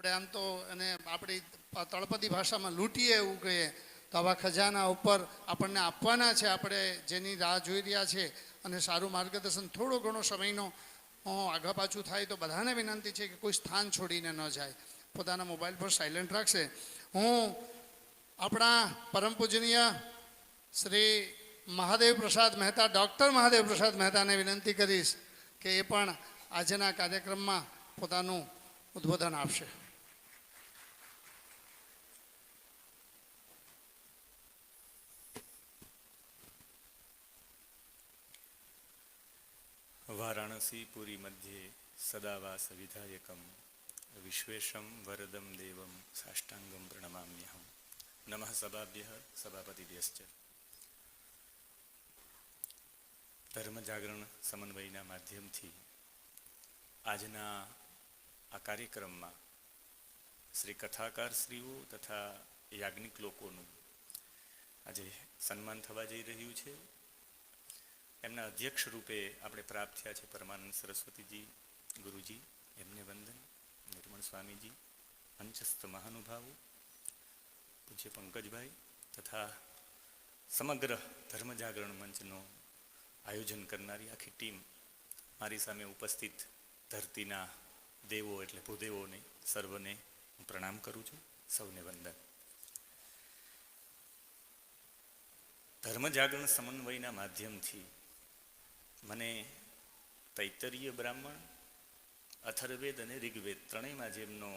આપણે આમ તો એને આપણી તળપદી ભાષામાં લૂંટીએ એવું કહીએ તો આવા ખજાના ઉપર આપણને આપવાના છે, આપણે જેની રાહ જોઈ રહ્યા છે. અને સારું માર્ગદર્શન, થોડો ઘણો સમયનો આગા પાછું થાય તો બધાને વિનંતી છે કે કોઈ સ્થાન છોડીને ન જાય, પોતાના મોબાઈલ પર સાયલેન્ટ રાખશે. હું આપણા પરમ પૂજનીય શ્રી મહાદેવ પ્રસાદ મહેતા, ડૉક્ટર મહાદેવ પ્રસાદ મહેતાને વિનંતી કરીશ કે એ પણ આજના કાર્યક્રમમાં પોતાનું ઉદ્બોધન આપશે. વારાણસી પુરી મધ્યે સદાવાસ વિધાયકમ વિશ્વેશમ વરદમ દેવમ સાષ્ટાંગમ પ્રણમામ્યહમ. નમઃ સભાભ્યઃ સભાપતિભ્યશ્ચ. ધર્મ જાગરણ સમન્વયના માધ્યમથી આજના આ કાર્યક્રમમાં શ્રી કથાકારશ્રીઓ તથા યાજ્ઞિક લોકોનું આજે સન્માન થવા જઈ રહ્યું છે. એમના અધ્યક્ષ રૂપે આપણે પ્રાપ્ત થયા છે પરમાનંદ સરસ્વતીજી ગુરુજી, એમને વંદન. નિર્મળ સ્વામીજી, મંચસ્થ મહાનુભાવો, પૂજ્ય પંકજભાઈ તથા સમગ્ર ધર્મ જાગરણ મંચનો આયોજન કરનારી આખી ટીમ, મારી સામે ઉપસ્થિત ધરતીના દેવો એટલે ભૂદેવોને સર્વને હું પ્રણામ કરું છું. સૌને વંદન. ધર્મ જાગરણ સમન્વયના માધ્યમથી મને તૈત્તરીય બ્રાહ્મણ, અથર્વવેદ અને ઋગ્વેદ ત્રણેયમાં જેમનો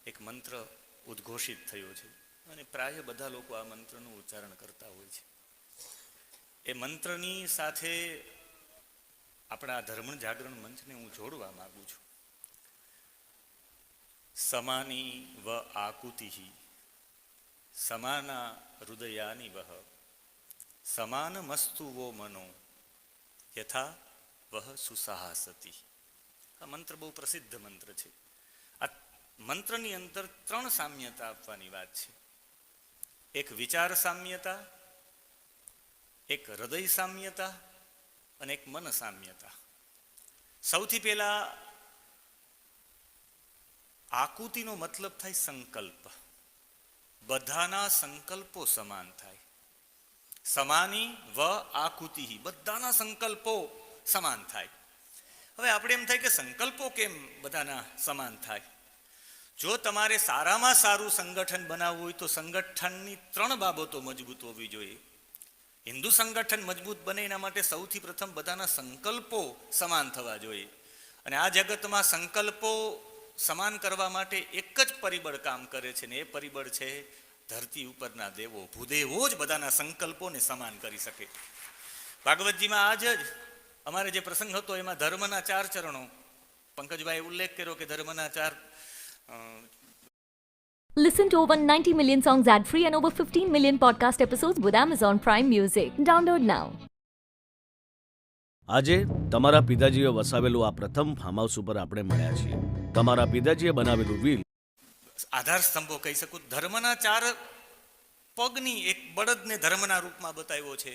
એક મંત્ર ઉદ્ઘોષિત થયો છે અને પ્રાય બધા લોકો આ મંત્રનું ઉચ્ચારણ કરતા હોય છે. એ મંત્રની સાથે આપણા ધર્મ જાગરણ મંચને હું જોડવા માંગુ છું. સમાની વ આકુતિ સમાના હૃદયાની વહ સમાન મસ્તુ વો મનો યથા વહ સુસાહસતી. આ મંત્ર બહુ પ્રસિદ્ધ મંત્ર છે. આ મંત્રની અંદર ત્રણ સામ્યતા આપવાની વાત છે. એક વિચાર સામ્યતા, એક હૃદય સામ્યતા અને એક મન સામ્યતા. સૌથી પહેલા આકુતિનો મતલબ થાય સંકલ્પ. બધાના સંકલ્પો સમાન થાય. સમાની વ આકુતિ, બધાના સંકલ્પો સમાન થાય. હવે આપણે એમ થાય કે સંકલ્પો કેમ બધાના સમાન થાય? જો તમારે સારામાં સારું સંગઠન બનાવવું હોય તો સંગઠનની ત્રણ બાબતો મજબૂત હોવી જોઈએ. હિન્દુ સંગઠન મજબૂત બને એના માટે સૌથી પ્રથમ બધાના સંકલ્પો સમાન થવા જોઈએ. અને આ જગતમાં સંકલ્પો સમાન કરવા માટે એક જ પરિબળ કામ કરે છે ને એ પરિબળ છે ધરતી ઉપરના દેવો, ભૂદેવો જ બધાના સંકલ્પોને સમાન કરી શકે. ભાગવતજીમાં આજ જ અમારે જે પ્રસંગ હતો એમાં ધર્મના 4 ચરણો પંકજભાઈ ઉલ્લેખ કર્યો કે ધર્મના 4. Listen to over 90 million songs ad-free and over 15 million podcast episodes with Amazon Prime Music. Download now. આજે તમારા પિતાજીએ વસાવેલું આ પ્રથમ ફાર્મ હાઉસ ઉપર આપણે મળ્યા છીએ. તમારા પિતાજીએ બનાવેલું વ્હીલ આધાર સ્તંભો કહી શકું. ધર્મના 4 પગની એક બળદને ધર્મના રૂપમાં બતાવ્યો છે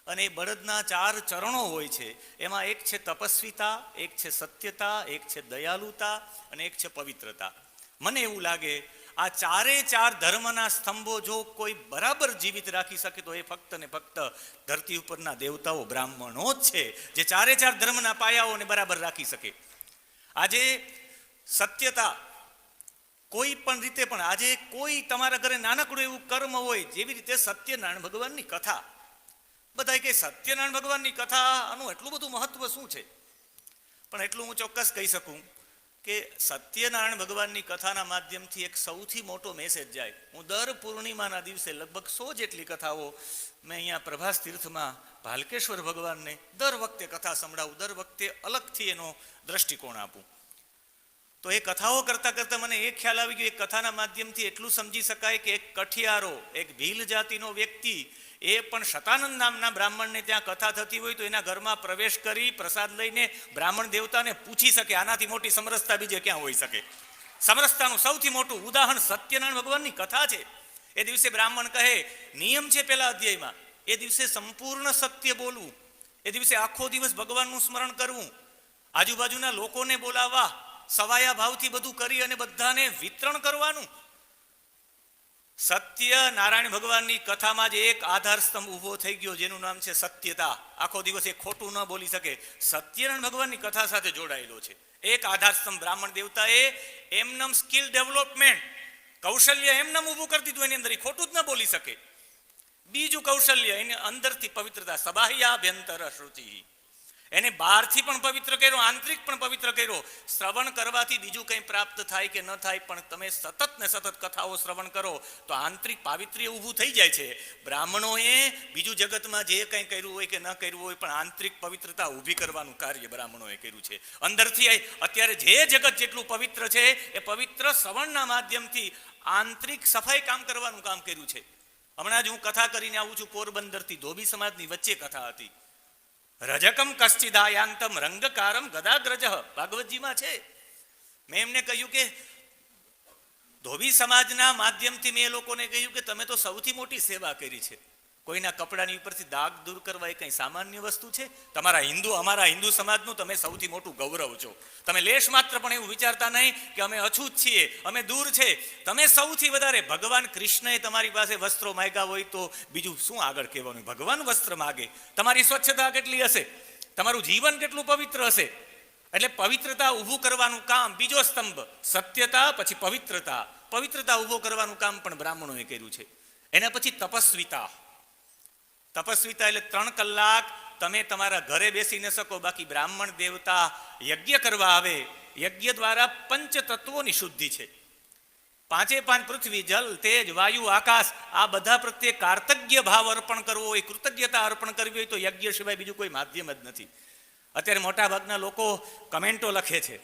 અને એ બળદના 4 ચરણો હોય છે. એમાં એક છે તપસ્વીતા, એક છે સત્યતા, એક છે દયાલુતા અને એક છે પવિત્રતા. મને એવું લાગે આ 4 ધર્મના સ્તંભો જો કોઈ બરાબર જીવિત રાખી શકે તો એ ફક્ત ને ફક્ત ધરતી ઉપરના દેવતાઓ બ્રાહ્મણો જ છે જે 4 ધર્મના પાયાઓને બરાબર રાખી શકે. આજે સત્યતા કોઈ પણ રીતે, પણ આજે કોઈ તમારા ઘરે નાનકડું એવું કર્મ હોય, જેવી રીતે સત્યનારાયણ ભગવાનની કથા, બધા કે સત્યનારાયણ ભગવાનની કથા આનું એટલું બધું મહત્વ શું છે? પણ એટલું હું ચોક્કસ કહી શકું કે સત્યનારાયણ ભગવાનની કથાના માધ્યમથી એક સૌથી મોટો મેસેજ જાય. હું દર પૂર્ણિમાના દિવસે લગભગ 100 જેટલી કથાઓ મેં અહીંયા પ્રભાસ તીર્થમાં ભાલકેશ્વર ભગવાનને દર વખતે કથા સંભળાવું, દર વખતે અલગથી એનો દ્રષ્ટિકોણ આપું. તો એ કથાઓ કરતાં કરતાં મને એ ખ્યાલ આવી ગયો, એ કથાના માધ્યમથી એટલું સમજી શકાય કે એક કઠિયારો, એક ભીલ જાતિનો વ્યક્તિ, એ પણ શતાનંદ નામના બ્રાહ્મણને ત્યાં કથા થતી હોય તો એના ઘરમાં પ્રવેશ કરી પ્રસાદ લઈને બ્રાહ્મણ દેવતાને પૂછી શકે. આનાથી મોટી સમરસતા બીજે ક્યાં હોઈ શકે? સમરસતાનું સૌથી મોટું ઉદાહરણ સત્યનારાયણ ભગવાનની કથા છે. એ દિવસે બ્રાહ્મણ કહે, નિયમ છે પહેલા અધ્યાયમાં, એ દિવસે સંપૂર્ણ સત્ય બોલવું, એ દિવસે આખો દિવસ ભગવાનનું સ્મરણ કરવું, આજુબાજુના લોકોને બોલાવવા, સવાયા ભાવથી બધું કરી અને બધાને વિતરણ કરવાનું. સત્ય નારાયણ ભગવાનની કથામાં જ એક આધાર સ્તંભ ઊભો થઈ ગયો જેનું નામ છે સત્યતા. આખો દિવસ એ ખોટું ન બોલી શકે. સત્યનારાયણ ભગવાનની કથા સાથે જોડાયેલો છે. એક આધાર સ્તંભ બ્રાહ્મણ દેવતાએ એમનમ સ્કિલ ડેવલપમેન્ટ કૌશલ્ય એમનમ ઊભું કરી દીધું એની અંદર, એ ખોટું જ ન બોલી શકે. બીજું કૌશલ્ય એની અંદરથી પવિત્રતા, સબાહ્યાભ્યંતર શુચિ, એને બહારથી પણ પવિત્ર કર્યો, આંતરિક પણ પવિત્ર કર્યો. શ્રવણ કરવાથી બીજું કંઈ પ્રાપ્ત થાય કે ન થાય, પણ તમે સતત ને સતત કથાઓ શ્રવણ કરો તો આંતરિક પાવિત્ર્ય ઊભું થઈ જાય છે. બ્રાહ્મણોએ બીજું જગતમાં જે કંઈ કર્યું હોય કે ન કર્યું હોય, પણ આંતરિક પવિત્રતા ઊભી કરવાનું કાર્ય બ્રાહ્મણોએ કર્યું છે. અંદરથી અત્યારે જે જગત જેટલું પવિત્ર છે એ પવિત્ર શ્રવણના માધ્યમથી આંતરિક સફાઈ કામ કરવાનું કામ કર્યું છે. હમણાં જ હું કથા કરીને આવું છું, પોરબંદરથી ધોબી સમાજની વચ્ચે કથા હતી. રજકમ કશ્ચિદાયાંતમ રંગકારમ ગદાગ્રજ, ભાગવતજીમાં છે. મેં એમને કહ્યું કે ધોબી સમાજના માધ્યમથી મેં એ લોકોને કહ્યું કે તમે તો સૌથી મોટી સેવા કરી છે. કોઈના કપડાની ઉપરથી દાગ દૂર કરવા એ કંઈ સામાન્ય વસ્તુ છે? અમારા હિન્દુ સમાજનું તમે સૌથી મોટું ગૌરવ છો. તમે લેશ માત્ર પણ એવું વિચારતા નહીં કે અમે અછૂત છીએ, અમે દૂર છે. તમે સૌથી વધારે, ભગવાન કૃષ્ણએ તમારી પાસે વસ્ત્રો માંગ્યા હોય તો બીજું શું આગળ કહેવાનું? ભગવાન વસ્ત્ર માગે. તમારી સ્વચ્છતા કેટલી હશે, તમારું જીવન કેટલું પવિત્ર હશે. એટલે પવિત્રતા ઊભું કરવાનું કામ, બીજો સ્તંભ સત્યતા, પછી પવિત્રતા. પવિત્રતા ઊભો કરવાનું કામ પણ બ્રાહ્મણોએ કર્યું છે. એના પછી તપસ્વિતા. તપસ્વિતા એટલે 3 કલાક તમે તમારા ઘરે બેસી ન શકો, બાકી બ્રાહ્મણ દેવતા યજ્ઞ કરવા આવે. યજ્ઞ દ્વારા 5 તત્વોની શુદ્ધિ છે. 5 પૃથ્વી, જલ, તેજ, વાયુ, આકાશ, આ બધા પ્રત્યે કાર્તજ્ઞ ભાવ અર્પણ કરવો હોય, કૃતજ્ઞતા અર્પણ કરવી હોય તો યજ્ઞ સિવાય બીજું કોઈ માધ્યમ જ નથી. અત્યારે મોટા ભાગના લોકો કમેન્ટો લખે છે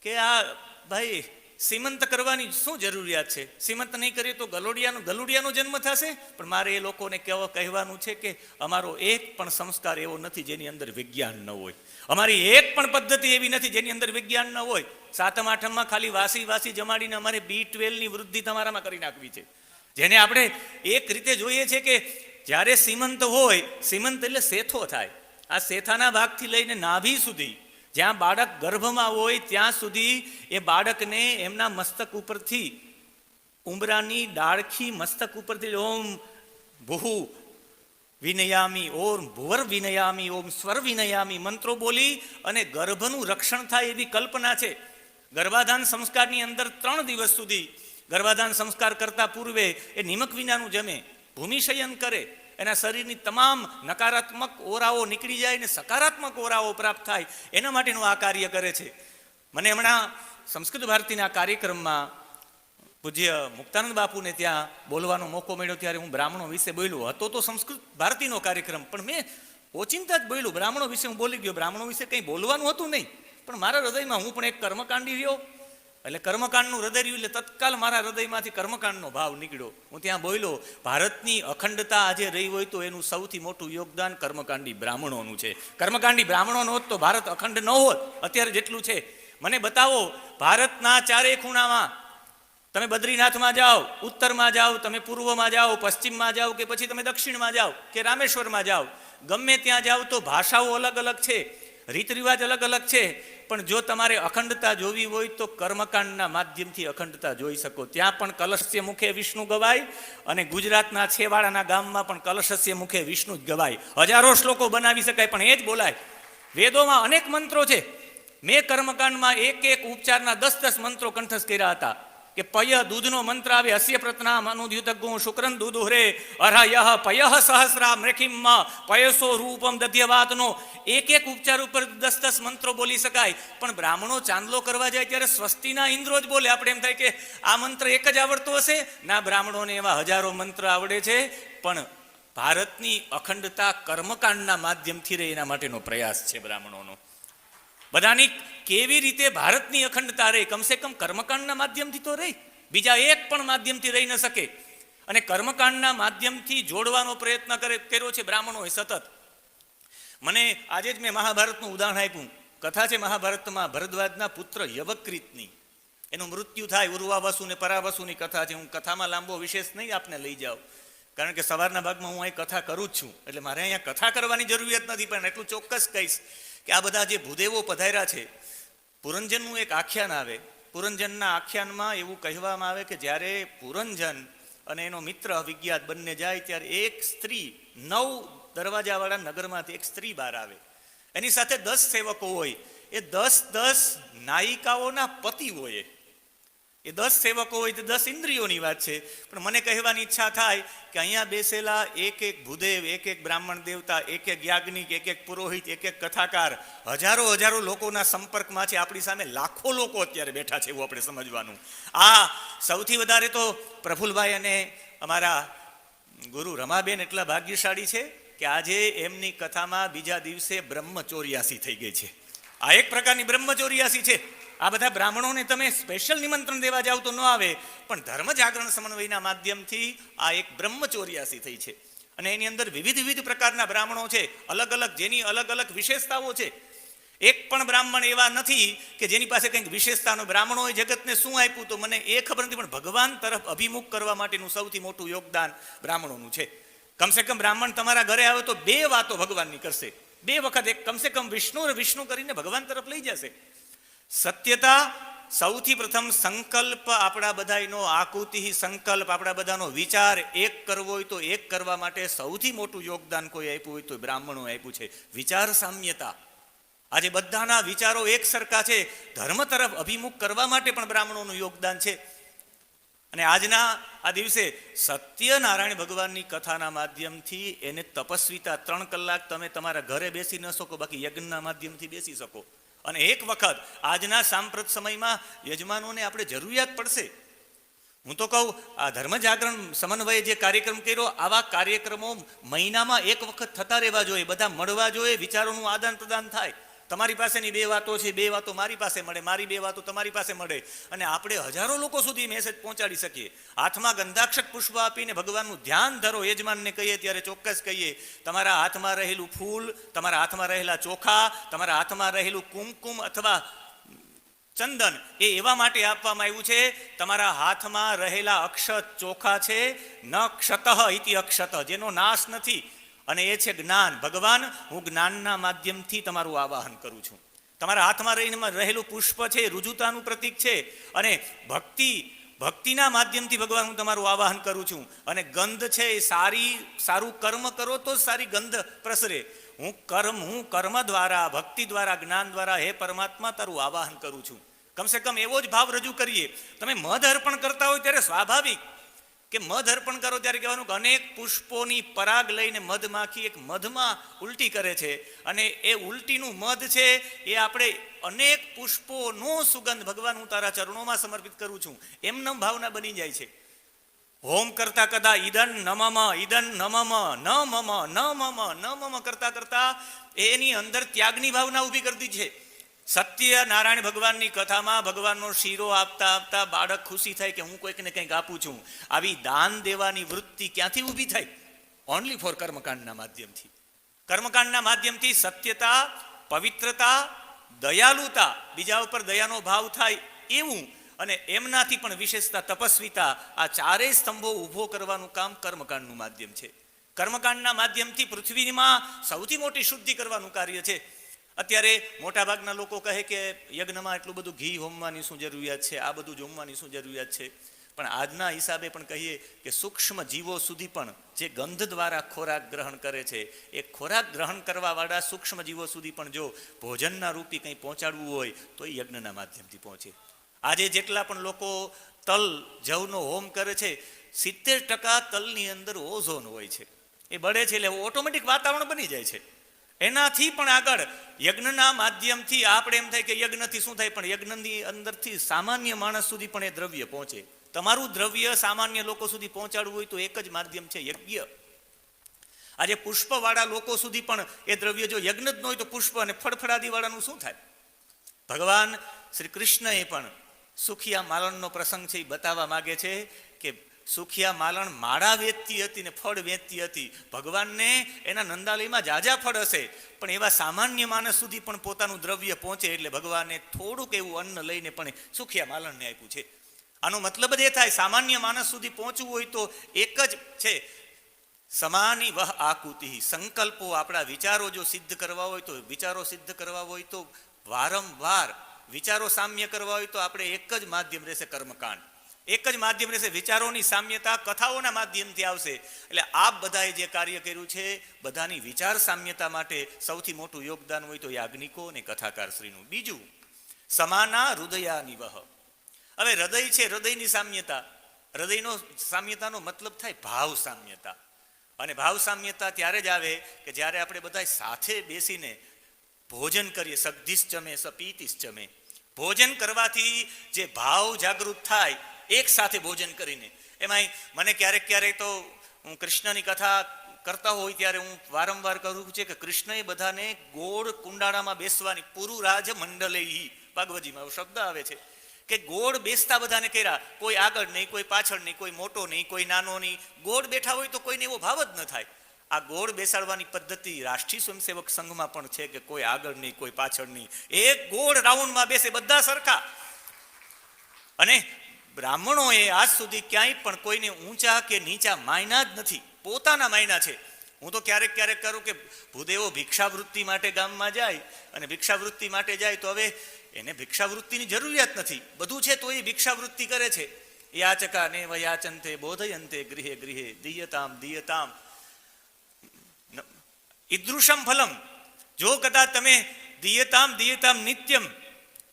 કે આ ભાઈ સીમંત કરવાની શું જરૂરિયાત છે? સીમંત નહીં કરીએ તો ગલુડિયાનો જન્મ થશે. પણ મારે એ લોકોને કહેવાનું છે કે અમારો એક પણ સંસ્કાર એવો નથી જેની અંદર વિજ્ઞાન ન હોય. અમારી એક પણ પદ્ધતિ એવી નથી જેની અંદર વિજ્ઞાન ન હોય. 7મ 8મમાં ખાલી વાસી જમાડીને અમારે B12ની વૃદ્ધિ તમારામાં કરી નાખવી છે. જેને આપણે એક રીતે જોઈએ છે કે જ્યારે સીમંત હોય, સીમંત એટલે શેથો થાય. આ શેથાના ભાગથી લઈને નાભી સુધી, જ્યાં બાળક ગર્ભમાં હોય ત્યાં સુધી એ બાળકને એમના મસ્તક ઉપરથી, ઉંબરાની ડાળખી મસ્તક ઉપરથી ઓમ ભૂહુ વિનયામી, ઓમ ભુવર વિનયામી, ઓમ સ્વર વિનયામી મંત્રો બોલી અને ગર્ભનું રક્ષણ થાય એવી કલ્પના છે. ગર્ભાધાન સંસ્કારની અંદર 3 દિવસ સુધી, ગર્ભાધાન સંસ્કાર કરતા પૂર્વે એ નિમક વિનાનું જમે, ભૂમિશયન કરે, એના શરીરની તમામ નકારાત્મક ઓરાઓ નીકળી જાય ને સકારાત્મક ઓરાઓ પ્રાપ્ત થાય, એના માટેનું આ કાર્ય કરે છે. મને હમણાં સંસ્કૃત ભારતીના કાર્યક્રમમાં પૂજ્ય મુક્તાનંદ બાપુને ત્યાં બોલવાનો મોકો મળ્યો, ત્યારે હું બ્રાહ્મણો વિશે બોલ્યો હતો. તો સંસ્કૃત ભારતીનો કાર્યક્રમ, પણ મેં ઓચિંતા જ બોલ્યું. બ્રાહ્મણો વિશે હું બોલી ગયો. બ્રાહ્મણો વિશે કંઈ બોલવાનું હતું નહીં, પણ મારા હૃદયમાં, હું પણ એક કર્મકાંડી રહ્યો, એટલે કર્મકાંડનું હૃદય રહ્યું એટલે તત્કાલ મારા હૃદયમાંથી કર્મકાંડનો ભાવ નીકળ્યો. હું ત્યાં બોલ્યો, ભારતની અખંડતા આજે રહી હોય તો એનું સૌથી મોટું યોગદાન કર્મકાંડી બ્રાહ્મણોનું છે. કર્મકાંડી બ્રાહ્મણોનો હોત તો ભારત અખંડ ન હોત અત્યારે જેટલું છે. મને બતાવો ભારતના 4 ખૂણામાં, તમે બદ્રીનાથમાં જાઓ, ઉત્તરમાં જાઓ, તમે પૂર્વમાં જાઓ, પશ્ચિમમાં જાઓ, કે પછી તમે દક્ષિણમાં જાઓ કે રામેશ્વરમાં જાઓ, ગમે ત્યાં જાઓ તો ભાષાઓ અલગ અલગ છે, રીત રિવાજ અલગ અલગ છે. પણ જો તમારે અખંડતા જોવી હોય તો કર્મકાંડના માધ્યમથી અખંડતા જોઈ શકો. ત્યાં પણ કલશસ્ય મુખે વિષ્ણુ ગવાય, અને ગુજરાતના છેવાડાના ગામમાં પણ કલશસ્ય મુખે વિષ્ણુ જ ગવાય. હજારો શ્લોકો બનાવી શકાય પણ એ જ બોલાય. વેદોમાં અનેક મંત્રો છે. મેં કર્મકાંડમાં એક ઉપચારના 10 મંત્રો કંઠસ્થ કર્યા હતા. કે પય દૂધનો મંત્ર આવે, અસ્ય પ્રતનામ અનુદ્યુતગું શુક્રન દૂધુહરે અરહયઃ પયઃ સહસ્રા મૃખિમ પયસો રૂપમ દધ્યવાતનો એક ઉપચાર ઉપર 10 મંત્રો બોલી શકાય. પણ બ્રાહ્મણો ચાંદલો કરવા જાય ત્યારે સ્વસ્તિના ઇન્દ્રો જ બોલે. આપણે એમ થાય કે આ મંત્ર એક જ આવડતો હશે. ના, બ્રાહ્મણોને એવા હજારો મંત્ર આવડે છે. પણ ભારતની અખંડતા કર્મકાંડના માધ્યમથી રહે એના માટેનો પ્રયાસ છે બ્રાહ્મણોનો. બધાની કેવી રીતે ભારતની અખંડતા રહે, કમસે કમ કર્મકાંડના માધ્યમથી તો રહે, બીજા એક પણ માધ્યમથી રહી ન શકે. અને કર્મકાંડના માધ્યમથી જોડવાનો પ્રયત્ન કર્યો છે બ્રાહ્મણોએ સતત. મને આજે જ મેં મહાભારતનું ઉદાહરણ આપ્યું. કથા છે મહાભારતમાં ભરદ્વાજના પુત્ર યવક્રીતની. એનું મૃત્યુ થાય, ઉર્વાવસુ ને પરાવસુની કથા છે. હું કથામાં લાંબો વિશેષ નહીં આપને લઈ જાઉં, કારણ કે સવારના ભાગમાં હું અહીં કથા કરું જ છું, એટલે મારે અહીંયા કથા કરવાની જરૂરિયાત નથી. પણ એટલું ચોક્કસ કહીશ કે આ બધા જે ભૂદેવો પધાર્યા છે, પુરંજનનું એક આખ્યાન આવે. પુરંજનના આખ્યાનમાં એવું કહેવામાં આવે કે જ્યારે પુરંજન અને એનો મિત્ર વિજ્ઞાત બંને જાય ત્યારે એક સ્ત્રી 9 દરવાજાવાળા નગરમાંથી એક સ્ત્રી બહાર આવે. એની સાથે 10 સેવકો હોય. એ 10 નાયિકાઓના પતિ હોય. એ 10 સેવકો હોય તો 10 ઇન્દ્રિયોની વાત છે. પણ મને કહેવાની ઈચ્છા થાય કે અહીંયા બેસેલા એક ભૂદેવ, એક બ્રાહ્મણ દેવતા, એક યાજ્ઞિક, એક પુરોહિત, એક કથાકાર, હજારો લોકોના સંપર્કમાં છે. આપણી સામે લાખો લોકો અત્યારે બેઠા છે, એવું આપણે સમજવાનું. આ સૌથી વધારે તો પ્રફુલભાઈ અને અમારા ગુરુ રમાબેન એટલા ભાગ્યશાળી છે કે આજે એમની કથામાં બીજા દિવસે બ્રહ્મચોર્યાસી થઈ ગઈ છે. આ એક પ્રકારની બ્રહ્મચોર્યાસી છે. આ બધા બ્રાહ્મણોને તમે સ્પેશિયલ નિમંત્રણ દેવા જાવ તો ન આવે, પણ ધર્મ જાગરણ સમન્વયના માધ્યમથી આ એક બ્રહ્મચોર્યાસી થઈ છે. અને એની અંદર વિવિધ પ્રકારના બ્રાહ્મણો છે, અલગ જેની અલગ વિશેષતાઓ છે. એક પણ બ્રાહ્મણ એવા નથી કે જેની પાસે કંઈક વિશેષતાનો. બ્રાહ્મણોએ જગતને શું આપ્યું તો મને એ ખબર નથી, પણ ભગવાન તરફ અભિમુખ કરવા માટેનું સૌથી મોટું યોગદાન બ્રાહ્મણોનું છે. કમસે કમ બ્રાહ્મણ તમારા ઘરે આવે તો 2 વાતો ભગવાનની કરશે. 2 વખત એક કમસે કમ વિષ્ણુ કરીને ભગવાન તરફ લઈ જશે. સત્યતા, સૌથી પ્રથમ સંકલ્પ, આપણા બધાનો આકુતિ સંકલ્પ, આપણા બધાનો વિચાર એક કરવો હોય તો એક કરવા માટે સૌથી મોટું યોગદાન કોઈ આપ્યું હોય તો બ્રાહ્મણો આપ્યું છે. વિચાર સામ્યતા. આજે બધાના વિચારો એક સરખા છે. ધર્મ તરફ અભિમુખ કરવા માટે પણ બ્રાહ્મણોનું યોગદાન છે. અને આજના આ દિવસે સત્યનારાયણ ભગવાનની કથાના માધ્યમથી એને તપસ્વીતા 3 કલાક તમે તમારા ઘરે બેસી ન શકો, બાકી યજ્ઞના માધ્યમથી બેસી શકો. અને એક વખત આજના સાંપ્રત સમયમાં યજમાનોને આપણે જરૂરિયાત પડશે. હું તો કહું, આ ધર્મ જાગરણ સમન્વયે જે કાર્યક્રમ કર્યો, આવા કાર્યક્રમો મહિનામાં એક વખત થતા રહેવા જોઈએ. બધા મળવા જોઈએ, વિચારોનું આદાન પ્રદાન થાય. તમારી પાસેની 2 વાતો છે, 2 વાતો મારી પાસે મળે, મારી 2 વાતો તમારી પાસે મળે, અને આપણે હજારો લોકો સુધી મેસેજ પહોંચાડી શકીએ. હાથમાં ગંધાક્ષત પુષ્પ આપીને ભગવાનનું ધ્યાન ધરો. યજમાનને કહીએ ત્યારે ચોક્કસ કહીએ, તમારા હાથમાં રહેલું ફૂલ, તમારા હાથમાં રહેલા ચોખા, તમારા હાથમાં રહેલું કુમકુમ અથવા ચંદન એ એવા માટે આપવામાં આવ્યું છે, તમારા હાથમાં રહેલા અક્ષત ચોખા છે, ન ક્ષતઃ ઇતિ અક્ષત, જેનો નાશ નથી. અને એ છે જ્ઞાન. ભગવાન, હું જ્ઞાનના માધ્યમથી તમારું આવાહન કરું છું. તમારા હાથમાં રહેલું પુષ્પ છે, રુજુતાનું પ્રતીક છે. અને ભક્તિના માધ્યમથી ભગવાન હું તમારું આવાહન કરું છું. અને ગંધ છે, એ સારું કર્મ કરો તો સારી ગંધ પ્રસરે. હું કર્મ દ્વારા, ભક્તિ દ્વારા, જ્ઞાન દ્વારા હે પરમાત્મા તારું આવાહન કરું છું. કમસે કમ એવો જ ભાવ રજૂ કરીએ. તમે મધ અર્પણ કરતા હોય ત્યારે સ્વાભાવિક કે મધ અર્પણ કરો ત્યારે કહેવાનું કે અનેક પુષ્પોની પરાગ લઈને મધમાખી એક મધમાં ઉલટી કરે છે, અને એ ઉલટીનું મધ છે એ આપણે અનેક પુષ્પોનો સુગંધ ભગવાન હું તારા ચરણોમાં સમર્પિત કરું છું, એમનો ભાવના બની જાય છે. હોમ કરતા કદા ઈદન નમમ કરતા એની અંદર ત્યાગની ભાવના ઊભી કરી છે. સત્યનારાયણ ભગવાનની કથામાં ભગવાનનો શીરો આપતા બાળક ખુશી થાય કે હું કોઈકને કંઈક આપું છું. આવી દાન દેવાની વૃત્તિ ક્યાંથી ઊભી થાય? ઓનલી ફોર કર્મકાંડના માધ્યમથી. કર્મકાંડના માધ્યમથી સત્યતા, પવિત્રતા, દયાલુતા, બીજા ઉપર દયાનો ભાવ થાય એવું, અને એમનાથી પણ વિશેષતા તપસ્વીતા, આ 4 સ્તંભો ઊભો કરવાનું કામ કર્મકાંડનું માધ્યમ છે. કર્મકાંડના માધ્યમથી પૃથ્વીમાં સૌથી મોટી શુદ્ધિ કરવાનું કાર્ય છે. અત્યારે મોટાભાગના લોકો કહે કે યજ્ઞમાં એટલું બધું ઘી હોમવાની શું જરૂરિયાત છે, આ બધું જમવાની શું જરૂરિયાત છે. પણ આજના હિસાબે પણ કહીએ કે સૂક્ષ્મ જીવો સુધી પણ જે ગંધ દ્વારા ખોરાક ગ્રહણ કરે છે, એ ખોરાક ગ્રહણ કરવાવાળા સૂક્ષ્મ જીવો સુધી પણ જો ભોજનના રૂપી કંઈ પહોંચાડવું હોય તો એ યજ્ઞના માધ્યમથી પહોંચે. આજે જેટલા પણ લોકો તલ જવનો હોમ કરે છે, 70% તલની અંદર ઓઝોન હોય છે. એ બળે છે એટલે ઓટોમેટિક વાતાવરણ બની જાય છે. એનાથી પણ આગળ યજ્ઞના માધ્યમથી આપણે એમ થાય કે યજ્ઞથી શું થાય, પણ યજ્ઞની અંદરથી સામાન્ય માણસ સુધી પણ એ દ્રવ્ય પહોંચે. તમારું દ્રવ્ય સામાન્ય લોકો સુધી પહોંચાડવું હોય તો એક જ માધ્યમ છે, યજ્ઞ. આજે પુષ્પવાળા લોકો સુધી પણ એ દ્રવ્ય, જો યજ્ઞ જ ન હોય તો પુષ્પ અને ફળફળાદી વાળાનું શું થાય? ભગવાન શ્રી કૃષ્ણએ પણ સુખિયા માલણનો પ્રસંગ છે એ બતાવવા માગે છે કે સુખિયા માલણ માળા વેચતી હતી ને ફળ વેચતી હતી. ભગવાનને એના નંદાલયમાં જાજા ફળ હશે, પણ એવા સામાન્ય માણસ સુધી પણ પોતાનું દ્રવ્ય પહોંચે એટલે ભગવાને થોડુંક એવું અન્ન લઈને પણ સુખિયા માલણને આપ્યું છે. આનો મતલબ જ એ થાય, સામાન્ય માણસ સુધી પહોંચવું હોય તો એક જ છે, સમાની વહ આકુતિ. સંકલ્પો, આપણા વિચારો જો સિદ્ધ કરવા હોય તો, વિચારો સિદ્ધ કરવા હોય તો વારંવાર વિચારો સામ્ય કરવા હોય તો આપણે એક જ માધ્યમ રહેશે કર્મકાંડ, એક જ માધ્યમ રહેશે વિચારોની સામ્યતા કથાઓના માધ્યમથી આવશે. એટલે આપ બધાએ જે કાર્ય કર્યું છે બધાની વિચાર સામ્યતા માટે સૌથી મોટું યોગદાન હોય તો યાજ્ઞિકો અને કથાકાર શ્રીનું. બીજું, સમાના હૃદયાની વહ. હવે હૃદય છે, હૃદયની સામ્યતા, હૃદયનો સામ્યતાનો મતલબ થાય ભાવ સામ્યતા. અને ભાવ સામ્યતા ત્યારે જ આવે કે જ્યારે આપણે બધા સાથે બેસીને ભોજન કરીએ. સદ્ધિશ્ચમે સપીતિશ્ચમે. ભોજન કરવાથી જે ભાવ જાગૃત થાય એક સાથે ભોજન કરીને. એમાંય મને ક્યારેક ક્યારેક તો હું કૃષ્ણની કથા કરતા હોય ત્યારે હું વારંવાર કહું છું કે કૃષ્ણએ બધાને ગોળ કુંડાળામાં બેસવાની પૂરું રાજ મંડલે ભાગવતજીમાં એવો શબ્દ આવે છે કે ગોળ બેસતા બધાને કર્યા. કોઈ આગળ નહીં, કોઈ પાછળ નહીં, કોઈ મોટો નહીં, કોઈ નાનો નહીં. ગોળ બેઠા હોય તો કોઈને એવો ભાવ જ ન થાય. આ ગોળ બેસાડવાની પદ્ધતિ રાષ્ટ્રીય સ્વયંસેવક સંઘમાં પણ છે કે કોઈ આગળ નહીં, કોઈ પાછળ નહીં, એક ગોળ રાઉન્ડમાં બેસે, બધા સરખા. અને બ્રાહ્મણોએ આજ સુધી ક્યાંય પણ કોઈને ઊંચા કે નીચા માયના જ નથી, પોતાના માયના છે. હું તો ક્યારેક ક્યારેક કરું કે ભૂદેવો ભિક્ષાવૃત્તિ માટે ગામમાં જાય અને ભિક્ષાવૃત્તિ માટે જાય તો હવે એને ભિક્ષાવૃત્તિની જરૂરિયાત નથી, બધું છે તો એ ભિક્ષાવૃત્તિ કરે છે. યાચકા ને વયાચંતે બોધયંતે ગૃહે ગૃહે દીયતામ દીયતામ ઈદૃશમ ફલમ. જો કદાચ તમે દીયતામ દીયતામ નિત્યમ,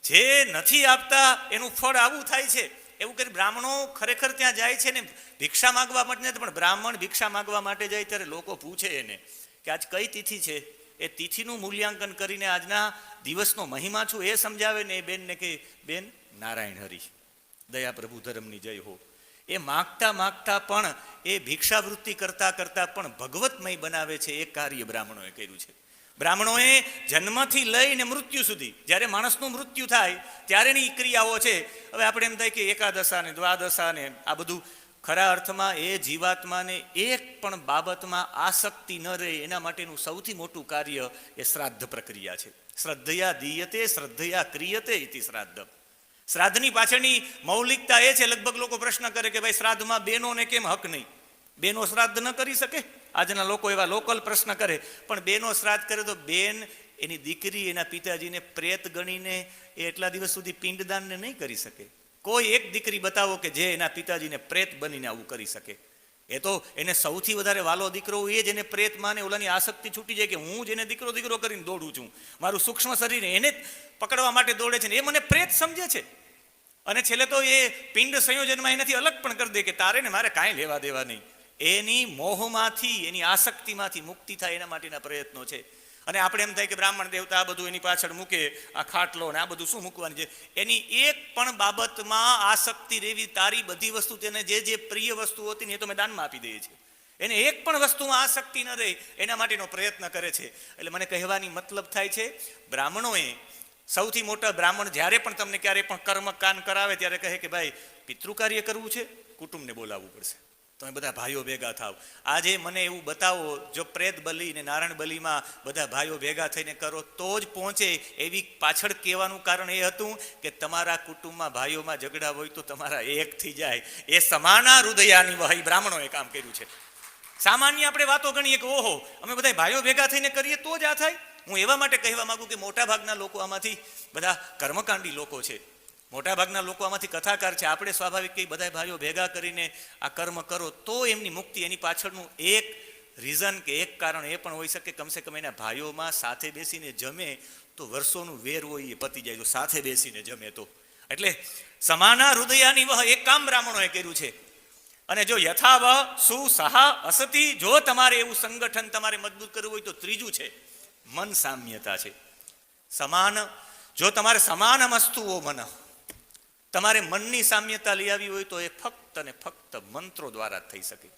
જે નથી આપતા એનું ફળ આવું થાય છે. એવું કરી બ્રાહ્મણો ખરેખર ત્યાં જાય છે ને ભિક્ષા માગવા માટે નથી, પણ બ્રાહ્મણ ભિક્ષા માગવા માટે જાય ત્યારે લોકો પૂછે એને કે આજ કઈ તિથિ છે. એ તિથિનું મૂલ્યાંકન કરીને આજના દિવસનો મહિમા છું એ સમજાવે ને એ બેનને કે બેન નારાયણ હરિ દયા પ્રભુ ધર્મની જય હો. એ માગતા માગતા પણ એ ભિક્ષાવૃત્તિ કરતા કરતા પણ ભગવતમય બનાવે છે. એ કાર્ય બ્રાહ્મણોએ કર્યું છે. બ્રાહ્મણોએ જન્મથી લઈને મૃત્યુ સુધી, જ્યારે માણસનું મૃત્યુ થાય ત્યારેની ક્રિયાઓ છે. હવે આપણે એમ થાય કે એકાદશા ને દ્વાદશા ને આ બધું, ખરા અર્થમાં એ જીવાત્માને એક પણ બાબતમાં આસક્તિ ન રહે એના માટેનું સૌથી મોટું કાર્ય એ શ્રાદ્ધ પ્રક્રિયા છે. શ્રદ્ધયા દીયતે શ્રદ્ધયા ક્રિયતે ઇતિ શ્રાદ્ધ. શ્રાદ્ધની પાછળની મૌલિકતા એ છે, લગભગ લોકો પ્રશ્ન કરે કે ભાઈ શ્રાદ્ધમાં બહેનોને કેમ હક નહીં, બેનો શ્રાદ્ધ ન કરી શકે? આજના લોકો એવા લોકલ પ્રશ્ન કરે, પણ બેનો શ્રાદ્ધ કરે તો બેન એની દીકરી એના પિતાજીને પ્રેત ગણીને એ એટલા દિવસ સુધી પિંડદાનને નહીં કરી શકે. કોઈ એક દીકરી બતાવો કે જે એના પિતાજીને પ્રેત બનીને આવું કરી શકે. એ તો એને સૌથી વધારે વાલો દીકરો એ જ એને પ્રેત માને, ઓલાની આસક્તિ છૂટી જાય કે હું જેને દીકરો દીકરો કરીને દોડું છું, મારું સૂક્ષ્મ શરીર એને જ પકડવા માટે દોડે છે ને એ મને પ્રેત સમજે છે. અને છેલ્લે તો એ પિંડ સંયોજનમાં એનાથી અલગ પણ કરી દે કે તારે ને મારે કાંઈ લેવા દેવા નહીં. એની મોહમાંથી, એની આસક્તિમાંથી મુક્તિ થાય એના માટેના પ્રયત્નો છે. અને આપણે એમ થાય કે બ્રાહ્મણ દેવતા આ બધું એની પાછળ મૂકે, આ ખાટલો ને આ બધું શું મૂકવાની છે? એની એક પણ બાબતમાં આસક્તિ રહેવી, તારી બધી વસ્તુ તેને જે પ્રિય વસ્તુ હતી ને એ તો મેં દાનમાં આપી દઈએ છીએ. એને એક પણ વસ્તુમાં આસક્તિ ન રહે એના માટેનો પ્રયત્ન કરે છે. એટલે મને કહેવાની મતલબ થાય છે, બ્રાહ્મણોએ સૌથી મોટા બ્રાહ્મણ જ્યારે પણ તમને ક્યારે પણ કર્મકાંડ કરાવે ત્યારે કહે કે ભાઈ પિતૃ કાર્ય કરવું છે, કુટુંબને બોલાવવું પડશે, તમે બધા ભાઈઓ ભેગા થાવ. આજે મને એવું બતાવો, જો પ્રેત બલિ ને નારાયણ બલિમાં બધા ભાઈઓ ભેગા થઈને કરો તો જ પહોંચે. એવી પાછળ કહેવાનું કારણ એ હતું કે તમારા કુટુંબમાં ભાઈઓમાં ઝઘડા હોય તો તમારા એક થઈ જાય. એ સમાના હૃદયાની વહી બ્રાહ્મણોએ કામ કર્યું છે. સામાન્ય આપણે વાતો ગણીએ કે ઓહો અમે બધા ભાઈઓ ભેગા થઈને કરીએ તો જ આ થાય. હું એવા માટે કહેવા માંગુ કે મોટા ભાગના લોકો આમાંથી બધા કર્મકાંડી લોકો છે, મોટા ભાગના લોકો આમાંથી કથાકાર છે. આપણે સ્વાભાવિક કે બધા ભાઈઓ ભેગા કરીને આ કર્મ કરો તો એમની મુક્તિ. એની પાછળનું એક રીઝન કે એક કારણ એ પણ હોઈ શકે કમસે કમ એના ભાઈઓમાં સાથે બેસીને જમે તો વર્ષોનું વેર હોય એ પતી જાય, જો સાથે બેસીને જમે તો. એટલે સમાના હૃદયાની વહ એક કામ બ્રાહ્મણોએ કર્યું છે. અને જો યથાવ સુસહા અસતી, જો તમારે એવું સંગઠન તમારે મજબૂત કરવું હોય તો ત્રીજું છે મન સામ્યતા છે. સમાન, જો તમારે સમાન મસ્તુઓ મન, તમારે મનની સામ્યતા લઈ આવી હોય તો એ ફક્ત ને ફક્ત મંત્રો દ્વારા જ થઈ શકે.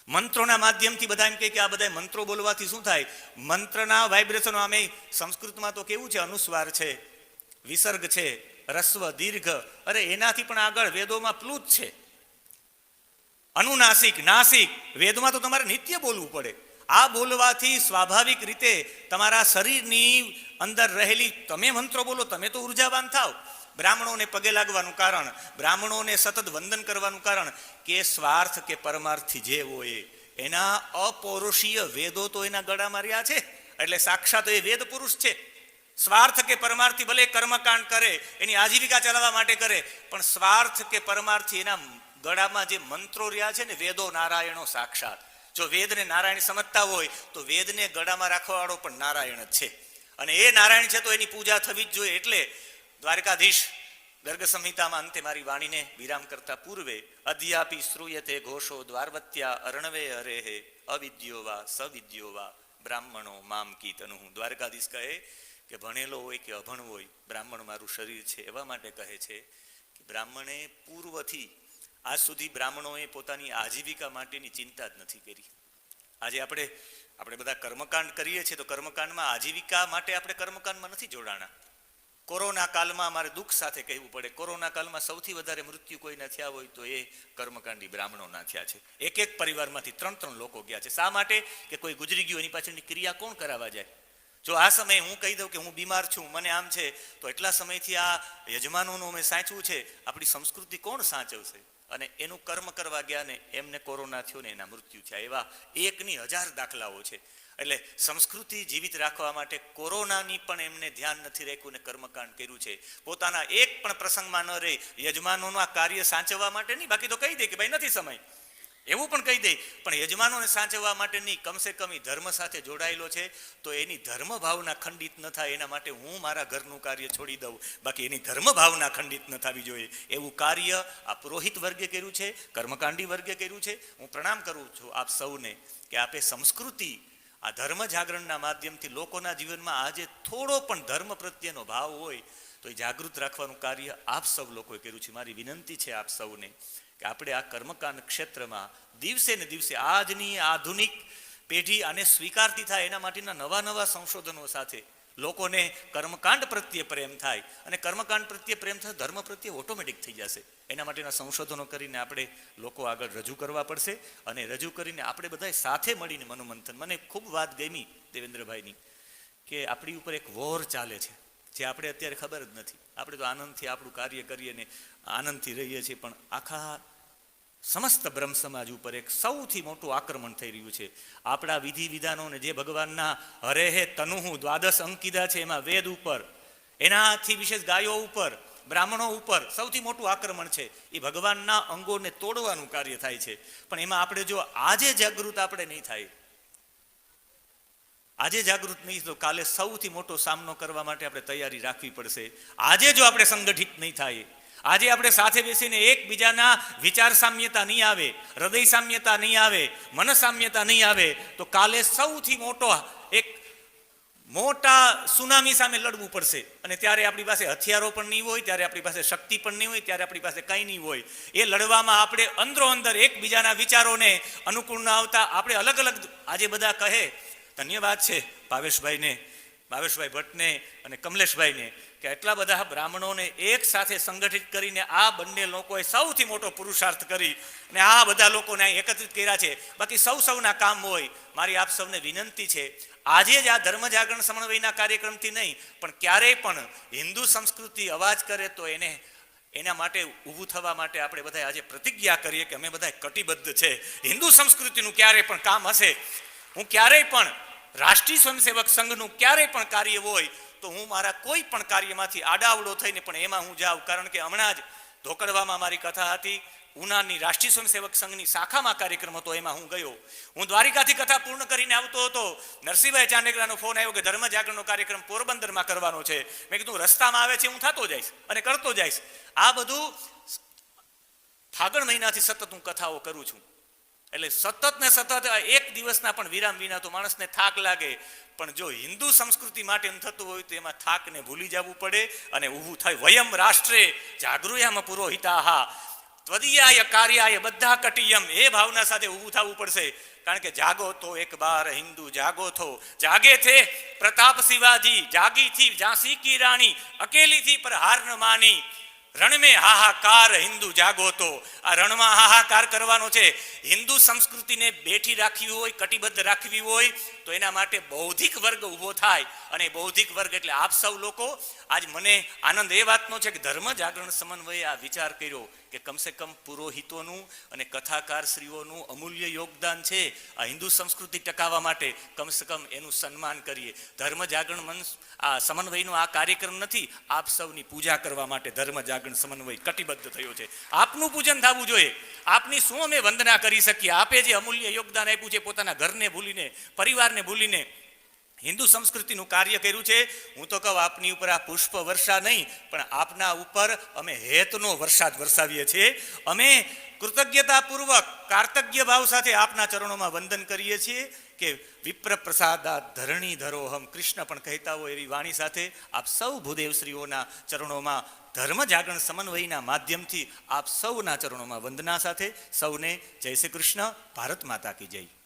મંત્રોના માધ્યમથી બધા એમ કહે કે આ બધા મંત્રો બોલવાથી શું થાય? મંત્રના વાઇબ્રેશનો, આમે સંસ્કૃતમાં તો કેવું છે, અનુસ્વાર છે, વિસર્ગ છે, રસ્વ, દીર્ઘ, અરે એનાથી પણ આગળ વેદોમાં પ્લુત છે, અનુનાસિક, નાસિક. વેદમાં તો તમારે નિત્ય બોલવું પડે. આ બોલવાથી સ્વાભાવિક રીતે તમારા શરીરની અંદર રહેલી, તમે મંત્રો બોલો તમે તો ઉર્જાવાન થાવ. બ્રાહ્મણોને પગે લાગવાનું કારણ, બ્રાહ્મણોને સતત વંદન કરવાનું કારણ કે સ્વાર્થ કે પરમાર્થી જે હોય એના અપૌરુષીય વેદો તો એના ગળામાં રહ્યા છે. એટલે સાક્ષાત એ વેદ પુરુષ છે. સ્વાર્થ કે પરમાર્થી ભલે કર્મકાંડ કરે, એની આજીવિકા ચલાવવા માટે કરે, પણ સ્વાર્થ કે પરમાર્થી એના ગળામાં જે મંત્રો રહ્યા છે ને, વેદો નારાયણો સાક્ષાત. જો વેદને નારાયણ સમજતા હોય તો વેદને ગળામાં રાખવા વાળો પણ નારાયણ જ છે, અને એ નારાયણ છે તો એની પૂજા થવી જ જોઈએ. એટલે દ્વારકાધીશ ગર્ગ સંહિતામાં અંતે મારી વાણીને વિરામ કરતા પૂર્વે અધ્યાપી શ્રૂયતે ઘોષો દ્વારવત્યા અર્ણવે હરેહે અવિદ્યો વા સવિદ્યો વા બ્રાહ્મણો મામ કીતનું. દ્વારકાધીશ કહે કે ભણેલો હોય કે અભણ હોય, બ્રાહ્મણ મારું શરીર છે. એવા માટે કહે છે કે બ્રાહ્મણે પૂર્વથી આજ સુધી બ્રાહ્મણોએ પોતાની આજીવિકા માટેની ચિંતા જ નથી કરી. આજે આપણે બધા કર્મકાંડ કરીએ છીએ તો કર્મકાંડમાં આજીવિકા માટે આપણે કર્મકાંડમાં નથી જોડાણા. કોરોના કાળમાં અમારે દુઃખ સાથે કહેવું પડે, કોરોના કાળમાં સૌથી વધારે મૃત્યુ કોઈના થયા હોય તો એ કર્મકાંડી બ્રાહ્મણોના થયા છે. એક એક પરિવારમાંથી 3 લોકો ગયા છે. શા માટે? કે કોઈ ગુજરી ગયું, એની પાછળની ક્રિયા કોણ કરાવવા જાય? જો આ સમયે હું કહી દઉં કે હું બીમાર છું, મને આમ છે, તો એટલા સમયથી આ યજમાનોનું અમે સાચવું છે, આપણી સંસ્કૃતિ કોણ સાચવશે? અને એનું કર્મ કરવા ગયા ને એમને કોરોના થયો ને એના મૃત્યુ થયા. એવા 1,000 દાખલાઓ છે. એટલે સંસ્કૃતિ જીવિત રાખવા માટે કોરોનાની પણ એમને ધ્યાન નથી રાખ્યું ને કર્મકાંડ કર્યું છે. પોતાના એક પણ પ્રસંગમાં ન રહી યજમાનોનું આ કાર્ય સાચવવા માટે નહીં, બાકી તો કહી દે કે ભાઈ નથી સમય, એવું પણ કહી દે, પણ યજમાનોને સાચવવા માટે નહીં, કમસે કમ ધર્મ સાથે જોડાયેલો છે તો એની ધર્મ ભાવના ખંડિત ન થાય એના માટે હું મારા ઘરનું કાર્ય છોડી દઉં, બાકી એની ધર્મ ભાવના ખંડિત ન થવી જોઈએ. એવું કાર્ય આ પુરોહિત વર્ગે કર્યું છે, કર્મકાંડી વર્ગે કર્યું છે. હું પ્રણામ કરું છું આપ સૌને કે આપે સંસ્કૃતિ આ ધર્મ જાગરણના માધ્યમથી લોકોના જીવનમાં આજે થોડો પણ ધર્મ પ્રત્યેનો ભાવ હોય તો એ જાગૃત રાખવાનું કાર્ય આપ સૌ લોકોએ કર્યું છે. મારી વિનંતી છે આપ સૌને કે આપણે આ કર્મકાંડ ક્ષેત્રમાં દિવસે ને દિવસે આજની આધુનિક પેઢી આને સ્વીકારતી થાય એના માટેના નવા સંશોધનો સાથે લોકોને કર્મકાંડ પ્રત્યે પ્રેમ થાય, અને કર્મકાંડ પ્રત્યે પ્રેમ થાય ધર્મ પ્રત્યે ઓટોમેટિક થઈ જશે. એના માટેના સંશોધનો કરીને આપણે લોકો આગળ રજૂ કરવા પડશે, અને રજૂ કરીને આપણે બધાએ સાથે મળીને મનોમંથન. મને ખૂબ વાત ગમી દેવેન્દ્રભાઈની કે આપણી ઉપર એક વોર ચાલે છે જે આપણે અત્યારે ખબર જ નથી. આપણે તો આનંદથી આપણું કાર્ય કરીએ ને આનંદથી રહીએ છીએ, પણ આખા સમસ્ત બ્રહ્મ સમાજ ઉપર એક સૌથી મોટું આક્રમણ થઈ રહ્યું છે. આપણા વિધિ વિધાનોને જે ભગવાનના હરેહે તનુહુ દ્વાદશ અંક કીધા છે એમાં વેદ ઉપર, એનાથી વિશેષ ગાયો ઉપર, બ્રાહ્મણો ઉપર સૌથી મોટું આક્રમણ છે. એ ભગવાનના અંગોને તોડવાનું કાર્ય થાય છે. પણ એમાં આપણે જો આજે જાગૃત આપણે નહીં થાય, આજે જાગૃત નહીં તો કાલે સૌથી મોટો સામનો કરવા માટે આપણે તૈયારી રાખવી પડશે. આજે જો આપણે સંગઠિત નહીં થાય, આજે આપણે સાથે બેસીને એકબીજાના વિચાર સામ્યતા નહીં આવે, હૃદય સામ્યતા નહીં આવે, મન સામ્યતા નહીં આવે તો કાલે સૌથી મોટા સુનામી સામે લડવું પડશે. અને ત્યારે આપણી પાસે હથિયારો પણ નહીં હોય, ત્યારે આપણી પાસે શક્તિ પણ નહીં હોય, ત્યારે આપણી પાસે કંઈ નહીં હોય. એ લડવામાં આપણે અંદરો અંદર એકબીજાના વિચારોને અનુકૂળ ન આવતા આપણે અલગ અલગ, આજે બધા કહે, ધન્યવાદ છે ભાવેશભાઈ ભટ્ટને અને કમલેશભાઈને કે એટલા બધા બ્રાહ્મણોને એક સાથે સંગઠિત કરીને આ બંને લોકોએ સૌથી મોટો પુરુષાર્થ કરી અને આ બધા લોકોને એકત્રિત કર્યા છે. બાકી સૌના કામ હોય. મારી આપ સૌને વિનંતી છે, આજે જ આ ધર્મ જાગરણ સમન્વયના કાર્યક્રમથી નહીં પણ ક્યારેય પણ હિન્દુ સંસ્કૃતિ અવાજ કરે તો એના માટે ઊભું થવા માટે આપણે બધા આજે પ્રતિજ્ઞા કરીએ કે અમે બધા કટિબદ્ધ છે. હિન્દુ સંસ્કૃતિનું ક્યારેય પણ કામ હશે, હું ક્યારેય પણ રાષ્ટ્રીય સ્વયંસેવક સંઘનું ક્યારેય પણ કાર્ય હોય તો હું મારા કોઈ પણ કાર્યમાંથી આડાવડો થઈને પણ એમાં હું જાઉં. કારણ કે હમણાં જ ધોકડવામાં મારી કથા હતી, ઉનાની રાષ્ટ્રીય સ્વયંસેવક સંઘની શાખામાં કાર્યક્રમ હતો, એમાં હું ગયો. હું દ્વારિકાથી કથા પૂર્ણ કરીને આવતો હતો, નરસિંહભાઈ ચાંડેકરાનો ફોન આવ્યો કે ધર્મ જાગરણનો કાર્યક્રમ પોરબંદરમાં કરવાનો છે. મેં કીધું રસ્તામાં આવે છે હું થતો જઈશ અને કરતો જઈશ. આ બધું ફાગણ મહિનાથી સતત હું કથાઓ કરું છું. એટલે સતત ને સતત એક દિવસના પણ વિરામ વિના તો માણસને થાક લાગે. પણ જો હિન્દુ સંસ્કૃતિ માટે એમ થતું હોય તો એમાં થાકને ભૂલી જવું પડે અને ઊભું થાય. વયમ રાષ્ટ્રે જાગૃયામ પુરોહિતાહા ત્વદીયાય કાર્યાય બધા કટિયમ, એ ભાવના સાથે ઊભું થવું પડશે. કારણ કે જાગો તો એક બાર હિન્દુ જાગો થો, જાગે થે પ્રતાપ શિવાજી, જાગી થી ઝાંસી કી રાણી, અકેલી થી પર હાર ન માની, રણ મેં હાહાકાર હિન્દુ જાગો તો. આ રણમાં હાહાકાર કરવાનો છે. હિન્દુ સંસ્કૃતિને બેઠી રાખવી હોય, કટિબદ્ધ રાખવી હોય તો એના માટે બૌદ્ધિક વર્ગ ઊભો થાય. અને બૌદ્ધિક વર્ગ એટલે આપ સૌ લોકો. આજ મને આનંદ એ વાતનો છે કે ધર્મ જાગરણ સમન્વયે આ વિચાર કર્યો કે કમસે કમ પુરોહિતોનું અને કથાકારશ્રીઓનું અમૂલ્ય યોગદાન છે આ હિન્દુ સંસ્કૃતિ ટકાવવા માટે, કમસે કમ એનું સન્માન કરીએ. ધર્મ જાગરણ મંચ આ સમન્વયનો આ કાર્યક્રમ નથી, આપ સૌની પૂજા કરવા માટે ધર્મ જાગરણ સમન્વય કટિબદ્ધ થયો છે. આપનું પૂજન થવું જોઈએ. આપની શું અમે વંદના કરી શકીએ? આપે જે અમૂલ્ય યોગદાન આપ્યું છે, પોતાના ઘરને ભૂલીને, પરિવારને ભૂલીને હિન્દુ સંસ્કૃતિનું કાર્ય કર્યું છે. હું તો કહું, આપની ઉપર આ પુષ્પ વર્ષા નહીં, પણ આપના ઉપર અમે હેતનો વરસાદ વરસાવીએ છીએ. અમે કૃતજ્ઞતાપૂર્વક કાર્તજ્ઞ ભાવ સાથે આપના ચરણોમાં વંદન કરીએ છીએ કે વિપ્ર પ્રસાદાત ધરણી ધરોહમ, કૃષ્ણ પણ કહેતા હોય એવી વાણી સાથે આપ સૌ ભૂદેવશ્રીઓના ચરણોમાં ધર્મ જાગરણ સમન્વયના માધ્યમથી આપ સૌના ચરણોમાં વંદના સાથે સૌને જય શ્રી કૃષ્ણ. ભારત માતા કી જય.